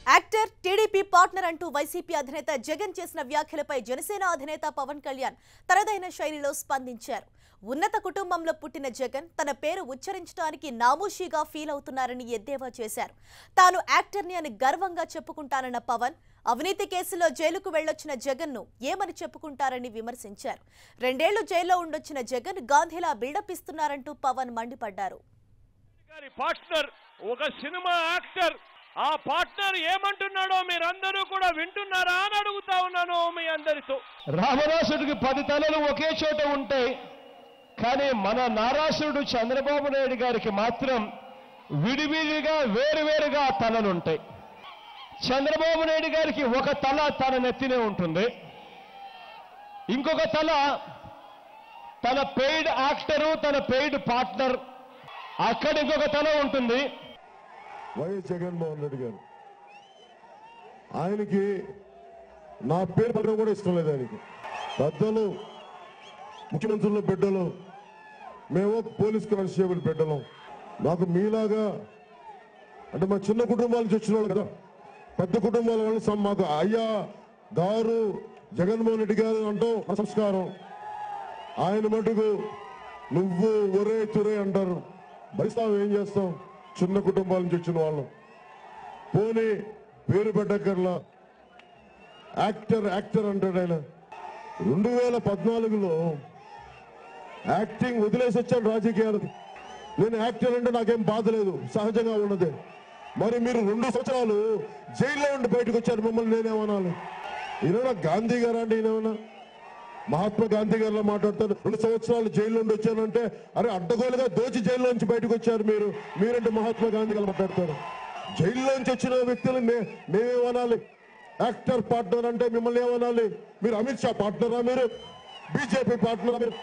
Actor TDP partner అంటూ YCP అధినేత జగన్ చేసిన వ్యాఖ్యలపై జనసేన అధినేత పవన్ కళ్యాణ్ తనదైన శైలిలో స్పందించారు. ఉన్నత కుటుంబంలో పుట్టిన జగన్ తన పేరు ఉచ్చరించడానికి నామూషీగా ఫీల్ అవుతున్నారని ఎద్దేవా చేశారు. తాను యాక్టర్ని అని గర్వంగా చెప్పుకుంటానన్న పవన్ అవినీతి కేసులో జైలుకు వెళ్లొచ్చిన జగన్ను ఏమని చెప్పుకుంటారని విమర్శించారు. 2 ఏళ్లు జైల్లో ఉండొచ్చిన జగన్ గాంధీలా బిల్డప్ ఇస్తున్నారంటూ పవన్ మండిపడ్డారు. ఆ పార్ట్నర్ ఏమంటున్నాడో మీరందరూ కూడా వింటున్నారా అని అడుగుతా ఉన్నాను మీ అందరితో. రామదాసుడికి 10 తలలు ఒకే చోట ఉంటాయి, కానీ మన నారాసుడు చంద్రబాబు నాయుడు గారికి మాత్రం విడివిడిగా వేరువేరుగా తలలుంటాయి. చంద్రబాబు నాయుడు గారికి ఒక తల తన నెత్తినే ఉంటుంది, ఇంకొక తల తన పెయిడ్ యాక్టరు, తన పెయిడ్ పార్ట్నర్, అక్కడ ఇంకొక తల ఉంటుంది. వైఎస్ జగన్మోహన్ రెడ్డి గారు, ఆయనకి నా పేరు పట్టడం కూడా ఇష్టం లేదు. ఆయనకి పెద్దలు, ముఖ్యమంత్రుల బిడ్డలు, మేము పోలీస్ కానిస్టేబుల్ బిడ్డలు. నాకు మీలాగా అంటే మా చిన్న కుటుంబాల నుంచి వచ్చిన వాళ్ళు కదా, పెద్ద కుటుంబాల వాళ్ళు మాకు అయ్యా గారు జగన్మోహన్ రెడ్డి గారు అంటూ సంస్కారం. ఆయన మటుకు నువ్వు ఒరే తురే అంటారు. భరిస్తాం, ఏం చేస్తాం? చిన్న కుటుంబాల నుంచి వచ్చిన వాళ్ళం. పోనీ పేరు పెట్టక్కర్లా, యాక్టర్ అంటాడు ఆయన. 2014లో యాక్టింగ్ వదిలేసి వచ్చాను రాజకీయాలకు. నేను యాక్టర్ అంటే నాకేం బాధ లేదు, సహజంగా ఉన్నదే. మరి మీరు 2 సంవత్సరాలు జైల్లో ఉండి బయటకు వచ్చారు, మమ్మల్ని నేనేమనాలి? ఈయన గాంధీ గారు అంటే ఈయన మహాత్మా గాంధీ గారిలో మాట్లాడతారు. 2 సంవత్సరాలు జైల్లో ఉండి వచ్చానంటే అరే అడ్డగోలుగా దోచి జైల్లో నుంచి బయటకు వచ్చారు మీరంటే మహాత్మా గాంధీ గారు మాట్లాడతారు. జైల్లోంచి వచ్చిన వ్యక్తులు మేమేమనాలి? యాక్టర్ పార్ట్నర్ అంటే మిమ్మల్ని ఏమనాలి? మీరు అమిత్ షా పార్ట్నరా? మీరు బీజేపీ పార్ట్నరా? మీరు